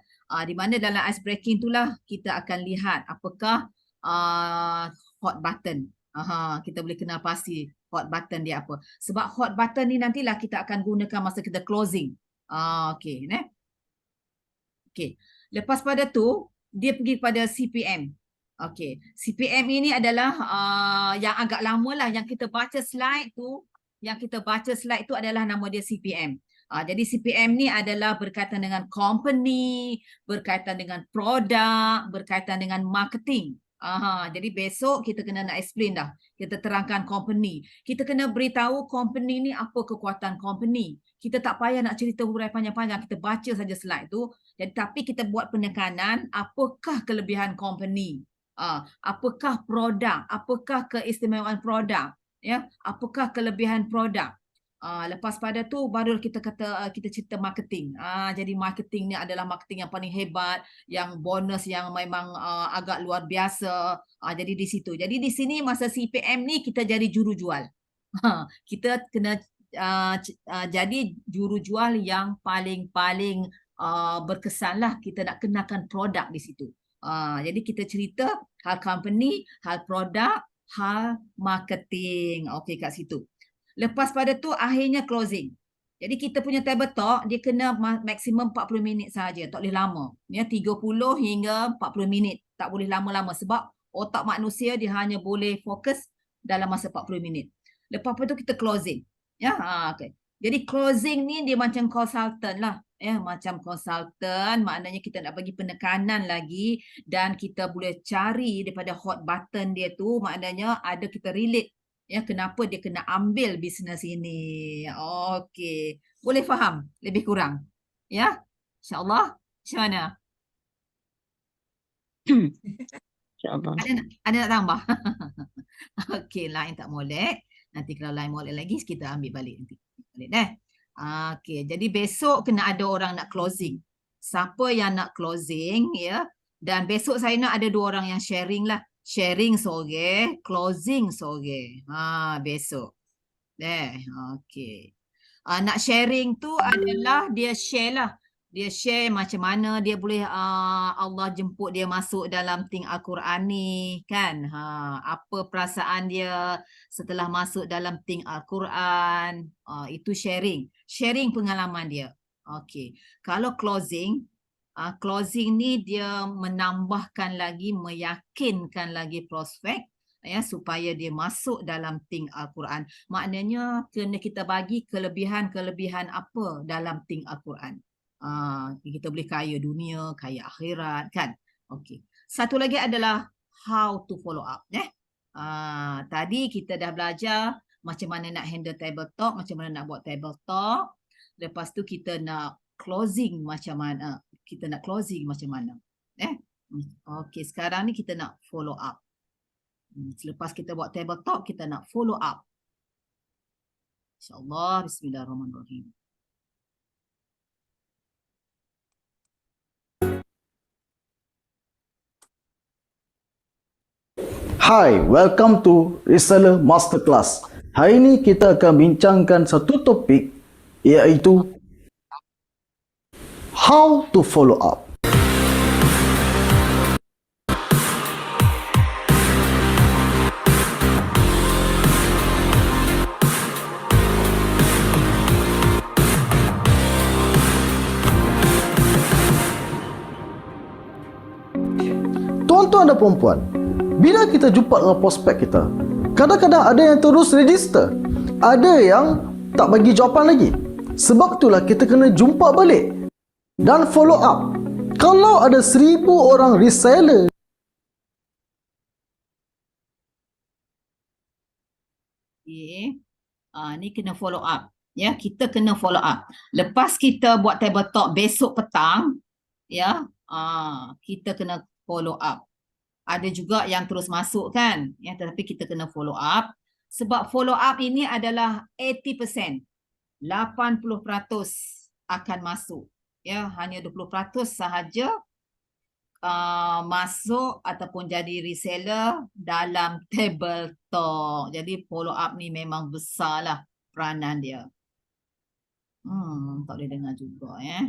Di mana dalam ice breaking tu lah kita akan lihat apakah hot button. Kita boleh kenal pasti hot button dia apa. Sebab hot button ni nantilah kita akan gunakan masa kita closing. Okey, ne? Okey. Lepas pada tu dia pergi pada CPM. Okey. CPM ini adalah yang agak lama lah yang kita baca slide tu. Yang kita baca slide tu adalah nama dia CPM. Jadi CPM ni adalah berkaitan dengan company, berkaitan dengan produk, berkaitan dengan marketing. Jadi besok kita kena nak explain dah. Kita terangkan company. Kita kena beritahu company ni apa kekuatan company. Kita tak payah nak cerita hurai panjang-panjang. Kita baca saja slide tu. Jadi tapi kita buat penekanan apakah kelebihan company. Apakah produk, apakah keistimewaan produk. Ya, apakah kelebihan produk. Lepas pada tu baru kita cerita marketing. Jadi marketing ni adalah marketing yang paling hebat, yang bonus yang memang agak luar biasa. Jadi di situ. Jadi di sini masa CPM ni kita jadi jurujual. Kita kena jadi jurujual yang paling-paling berkesan lah. Kita nak kenakan produk di situ. Jadi kita cerita hal company, hal produk, hal marketing. Okey kat situ. Lepas pada tu akhirnya closing. Jadi kita punya table talk dia kena maksimum 40 minit saja, tak boleh lama. Ya 30 hingga 40 minit, tak boleh lama-lama sebab otak manusia dia hanya boleh fokus dalam masa 40 minit. Lepas tu kita closing. Ya, okey. Jadi closing ni dia macam consultant lah. Ya, macam consultant, maknanya kita nak bagi penekanan lagi dan kita boleh cari daripada hot button dia tu, maknanya ada kita relate. Ya, kenapa dia kena ambil bisnes ini. Okey. Boleh faham lebih kurang? Ya? InsyaAllah. Macam mana? InsyaAllah. Ada nak tambah? Okey, lain tak molek. Nanti kalau lain molek lagi, kita ambil balik nanti. Balik deh. Okey, jadi besok kena ada orang nak closing. Siapa yang nak closing, ya? Dan besok saya nak ada 2 orang yang sharing lah. Sharing sore, closing sore. Besok. Okey. Nak sharing tu adalah dia share lah. Dia share macam mana dia boleh Allah jemput dia masuk dalam ting Al-Quran ni kan. Apa perasaan dia setelah masuk dalam ting Al-Quran. Itu sharing. Sharing pengalaman dia. Okey. Kalau closing, closing ni dia menambahkan lagi, meyakinkan lagi prospek ya supaya dia masuk dalam ting Al-Quran. Maknanya kena kita bagi kelebihan-kelebihan apa dalam ting Al-Quran. Kita boleh kaya dunia, kaya akhirat kan. Okey. Satu lagi adalah how to follow up. Tadi kita dah belajar macam mana nak handle table talk, macam mana nak buat table talk. Lepas tu kita nak closing macam mana. Kita nak closing macam mana. Okey, sekarang ni kita nak follow up. Selepas kita buat table talk, kita nak follow up. InsyaAllah, bismillahirrahmanirrahim. Hi, welcome to Reseller Masterclass. Hari ini kita akan bincangkan satu topik iaitu how to follow up. Tuan-tuan dan perempuan, bila kita jumpa dengan prospek kita, kadang-kadang ada yang terus register, ada yang tak bagi jawapan lagi. Sebab itulah kita kena jumpa balik dan follow up. Kalau ada 1000 orang reseller, ni kena follow up. Ya, kita kena follow up. Lepas kita buat table talk besok petang, ya, kita kena follow up. Ada juga yang terus masuk kan, ya, tetapi kita kena follow up. Sebab follow up ini adalah 80%. 80% akan masuk. Ya, hanya 20% sahaja masuk ataupun jadi reseller dalam table talk. Jadi follow up ni memang besarlah peranan dia. Tak boleh dengar juga ya.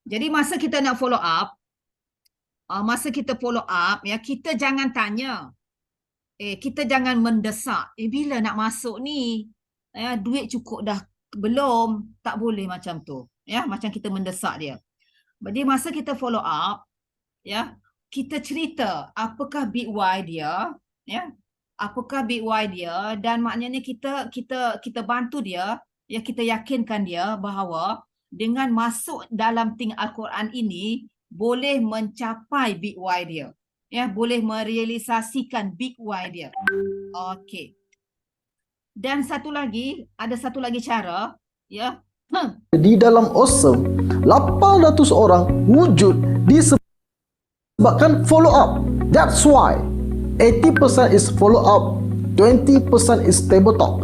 Jadi masa kita nak follow up, ya, kita jangan tanya. Kita jangan mendesak. Bila nak masuk ni? Ya, duit cukup dah belum? Tak boleh macam tu. Ya, macam kita mendesak dia. Jadi masa kita follow up, ya, kita cerita apakah big why dia, ya. Apakah big why dia, dan maknanya kita bantu dia, ya, kita yakinkan dia bahawa dengan masuk dalam ting Al-Quran ini boleh mencapai big why dia. Ya, boleh merealisasikan big why dia. Okey. Dan ada satu lagi cara, ya. Di dalam Awesome, 800 orang wujud disebabkan follow up. That's why 80% is follow up, 20% is table talk.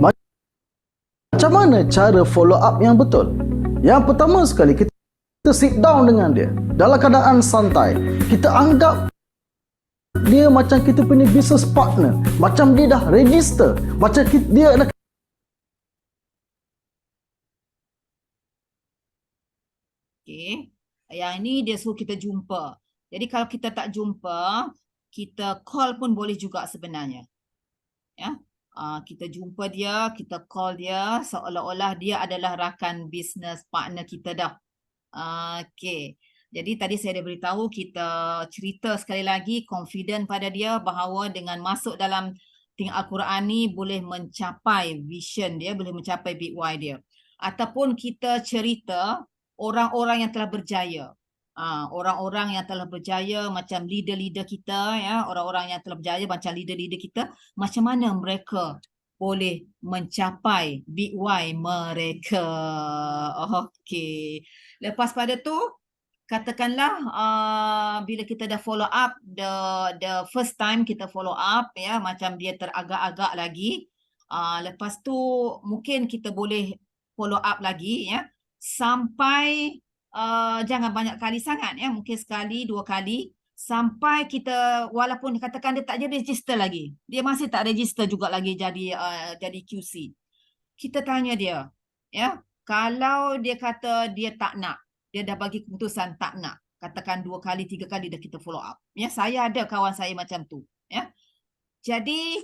Macam mana cara follow up yang betul? Yang pertama sekali, kita sit down dengan dia dalam keadaan santai. Kita anggap dia macam kita punya business partner, macam dia dah register, macam dia dah. Okey, yang ini dia suruh kita jumpa. Jadi kalau kita tak jumpa, kita call pun boleh juga sebenarnya. Ya, kita jumpa dia, kita call dia seolah-olah dia adalah rakan bisnes partner kita dah. Okey. Jadi tadi saya dah beritahu, kita cerita sekali lagi, confident pada dia bahawa dengan masuk dalam ting Al-Quran ni boleh mencapai vision dia, boleh mencapai big why dia. Ataupun kita cerita orang-orang yang telah berjaya. Orang-orang yang telah berjaya macam leader-leader kita, ya, orang-orang yang telah berjaya macam leader-leader kita, macam mana mereka boleh mencapai big why mereka. Okey. Lepas pada tu, katakanlah bila kita dah follow up, the first time kita follow up, ya, macam dia teragak-agak lagi, lepas tu mungkin kita boleh follow up lagi, ya, sampai jangan banyak kali sangat ya, mungkin sekali, 2 kali sampai kita, walaupun katakan dia tak jadi register lagi, dia masih tak register juga lagi jadi QC. Kita tanya dia, ya, kalau dia kata dia tak nak, dia dah bagi keputusan tak nak, katakan 2 kali, 3 kali dah kita follow up. Ya, saya ada kawan saya macam tu, ya. Jadi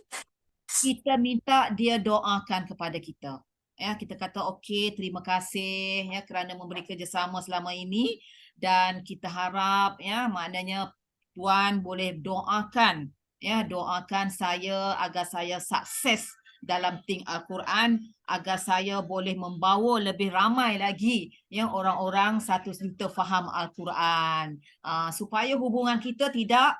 kita minta dia doakan kepada kita. Ya, kita kata okey, terima kasih ya kerana memberi kerjasama selama ini, dan kita harap ya, maknanya Tuan boleh doakan ya, doakan saya agar saya sukses dalam Think Al-Quran, agar saya boleh membawa lebih ramai lagi ya orang-orang 1 juta faham Al-Quran, supaya hubungan kita tidak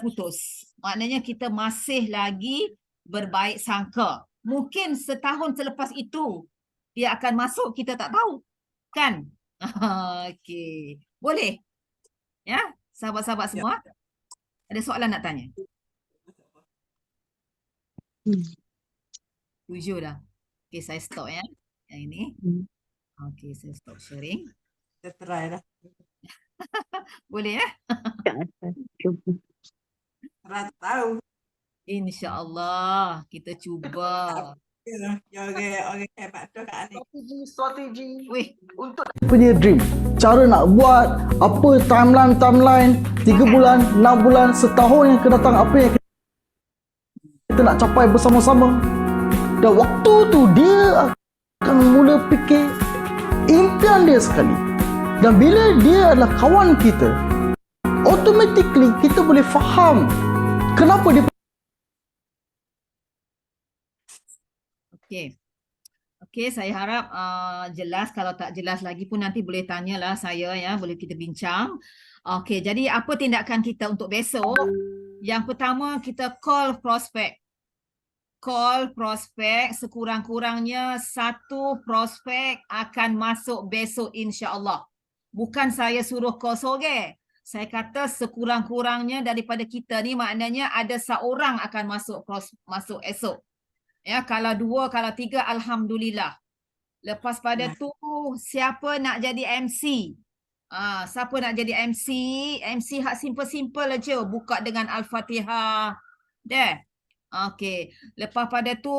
putus. Maknanya kita masih lagi berbaik sangka. Mungkin setahun selepas itu dia akan masuk, kita tak tahu. Kan? Okey. Boleh? Ya, sahabat-sahabat semua? Ada soalan nak tanya? 7 dah. Okey, saya stop ya. Yang ini. Okey, saya stop sharing. Kita try lah. Boleh ya? Cuba. Rasa tahu. InsyaAllah kita cuba. Orang hebat tu kat ni. Strategi Weh, untuk punya dream, cara nak buat apa, timeline 3 bulan, 6 bulan, setahun yang akan datang, apa yang kita nak capai bersama-sama. Dan waktu tu dia akan mula fikir impian dia sekali. Dan bila dia adalah kawan kita, automatically kita boleh faham kenapa dia. okey. Okey, saya harap jelas. Kalau tak jelas lagi pun nanti boleh tanyalah saya ya, boleh kita bincang. Okey, jadi apa tindakan kita untuk besok? Yang pertama, kita call prospek. Call prospek, sekurang-kurangnya 1 prospek akan masuk besok insya-Allah. Bukan saya suruh call sorang. Saya kata sekurang-kurangnya daripada kita ni, maknanya ada seorang akan masuk esok. Ya, kalau 2, kalau 3, alhamdulillah. Lepas pada tu, siapa nak jadi MC? Siapa nak jadi MC? MC hak simple-simple aja, buka dengan Al-Fatihah. Dah. Okey. Lepas pada tu,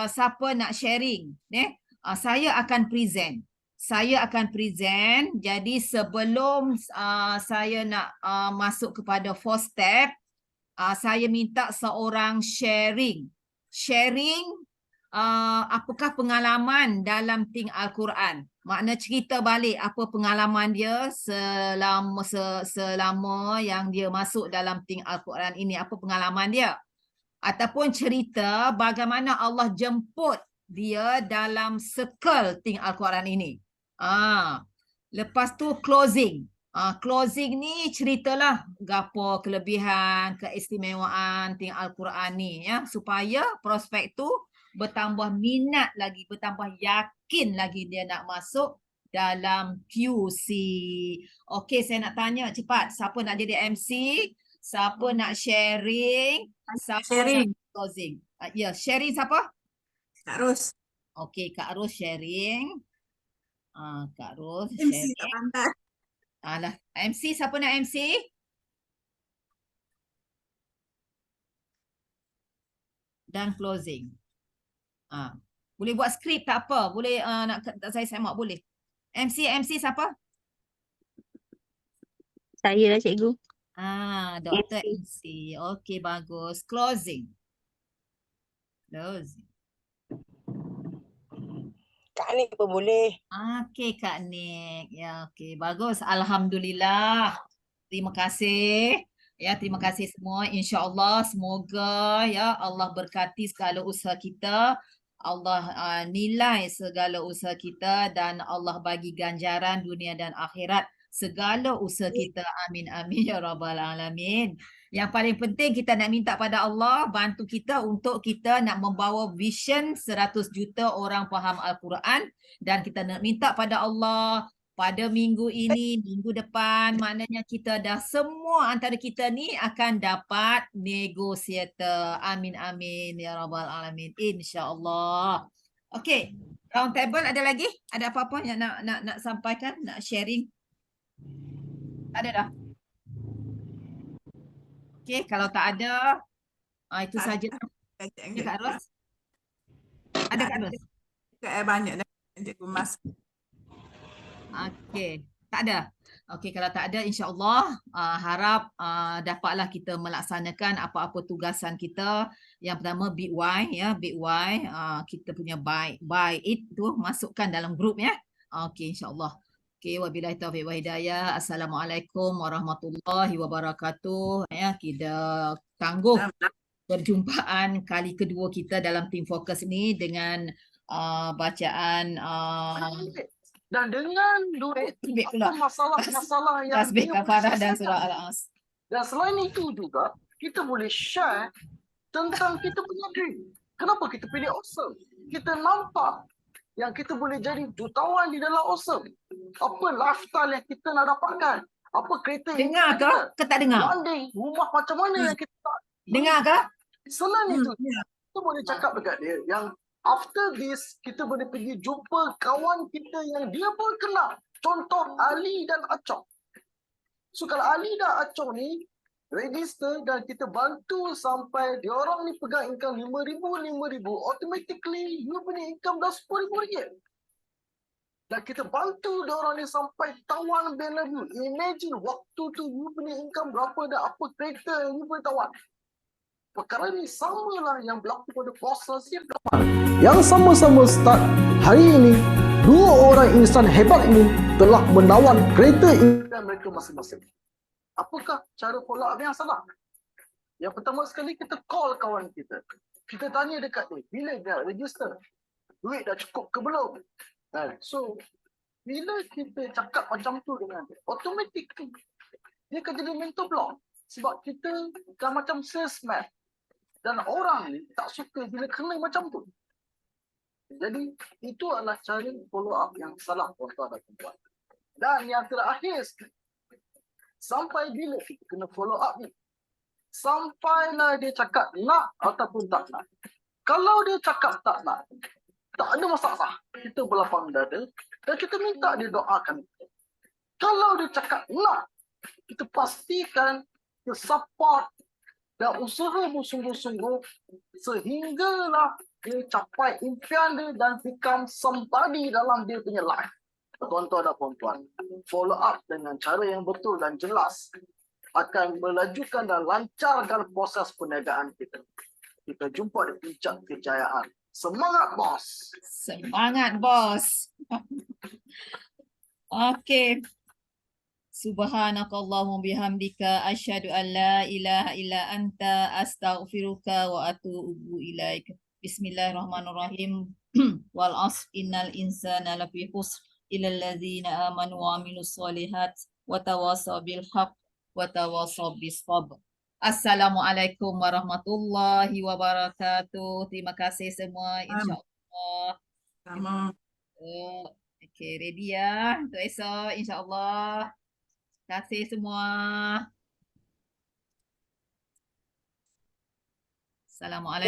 siapa nak sharing? Saya akan present. Jadi sebelum saya nak masuk kepada 4 step, saya minta seorang sharing. Apakah pengalaman dalam Think Al-Quran. Makna cerita balik apa pengalaman dia selama yang dia masuk dalam Think Al-Quran ini. Apa pengalaman dia. Ataupun cerita bagaimana Allah jemput dia dalam circle Think Al-Quran ini. Lepas tu closing. Closing ni ceritalah gapo kelebihan, keistimewaan Think Al-Quran ni ya, supaya prospek tu bertambah minat lagi, bertambah yakin lagi dia nak masuk dalam QC. Okey, saya nak tanya cepat, siapa nak jadi MC? Siapa nak sharing? Siapa Sharing. nak closing? Ya, sharing siapa? Kak Ros. Okey, Kak Ros sharing. Kak Ros MC sharing. tak pandai. Alah, MC, siapa nak MC? Dan closing. Boleh buat skrip tak apa. Boleh nak saya semak boleh. MC siapa? Saya lah cikgu. Dr. MC. Okey, bagus. Closing. Kak Nik pun boleh. Okey, Kak Nik. Ya, okey. Bagus. Alhamdulillah. Terima kasih. Ya, terima kasih semua. InsyaAllah semoga ya Allah berkati segala usaha kita. Allah nilai segala usaha kita dan Allah bagi ganjaran dunia dan akhirat segala usaha kita. Amin amin ya rabbal alamin. Yang paling penting kita nak minta pada Allah bantu kita untuk kita nak membawa vision 100 juta orang faham Al-Quran, dan kita nak minta pada Allah pada minggu ini, minggu depan, maknanya kita dah semua antara kita ni akan dapat negosiator. Amin amin ya rabbal alamin. InsyaAllah. Okey. Round table ada lagi? Ada apa-apa yang nak sampaikan, nak sharing? Ada dah. Okey, kalau tak ada, itu Tak saja. ada. Ya, Kak Ros? Ada Kak Ros? Banyak dah Cikgu Mas. Okey, tak ada. Okey, kalau tak ada, insya-Allah harap dapatlah kita melaksanakan apa-apa tugasan kita. Yang pertama Big Y ya, Big Y kita punya by it tu masukkan dalam grup ya. Okey, insya-Allah. Okey, wabillahi taufiq wa hidayah. Assalamualaikum warahmatullahi wabarakatuh. Ya, kita tangguh perjumpaan kali kedua kita dalam Team Focus ni dengan bacaan Dan dengan duit tasbih pula. masalah-masalah yang Tasbih dia kafarah dan selesaikan. surah Al-As. Dan selain itu juga, kita boleh share tentang kita punya dream. Kenapa kita pilih Awesome? Kita nampak yang kita boleh jadi jutawan di dalam Awesome. Apa lifestyle yang kita nak dapatkan? Apa kereta yang Dengar ke? Ke tak dengar? one day, rumah macam mana yang kita tak. Dengar ke? Selain itu, kita boleh cakap dekat dia yang after this, kita boleh pergi jumpa kawan kita yang dia pun kenal. Contoh Ali dan Acong. So kalau Ali dan Acong ni register dan kita bantu sampai diorang ni pegang income 5,000, automatically you punya income dah RM10,000. Dan kita bantu diorang ni sampai tawan value. Imagine waktu tu you punya income berapa dan apa kereta you boleh tawan. Perkara ni samalah yang berlaku pada puasa siap dapat. Yang sama-sama start hari ini, dua orang insan hebat ini telah menawan kereta impian mereka masing-masing. Apakah cara follow up yang salah? Yang pertama sekali kita call kawan kita. Kita tanya dekat dia, bila dia register? Duit dah cukup ke belum? So, bila kita cakap macam tu dengan dia, automatically dia akan jadi mental block. Sebab kita dah macam salesman. Dan orang ni tak suka bila kena macam tu. Jadi, itu adalah cara follow up yang salah tuan-tuan dan puan-puan. Dan yang terakhir, sampai bila kita kena follow up ni? Sampailah dia cakap nak ataupun tak nak. Kalau dia cakap tak nak, tak ada masalah. Kita berlapang dada dan kita minta dia doakan. Kalau dia cakap nak, kita pastikan kita support dan usaha bersungguh-sungguh sehinggalah dia capai impian dia dan become somebody dalam dia punya life. Tuan-tuan dan puan-puan, follow up dengan cara yang betul dan jelas akan melajukan dan lancarkan proses perniagaan kita. Kita jumpa di puncak kejayaan. Semangat, bos! Semangat, bos! Okey. Subhanakallahumma bihamdika asyhadu an la ilaha illa anta astaghfiruka wa atubu ilaik. Bismillahirrahmanirrahim. Wal 'asr innal insana lafi khusr illa allazina amanu wa amilus solihat wa tawasaw bil haqq wa tawasaw bis sabr. Assalamualaikum warahmatullahi wabarakatuh. Terima kasih semua, insya-Allah. Sama. Okey, ready ya untuk esok, insya-Allah. Terima kasih semua. Assalamualaikum.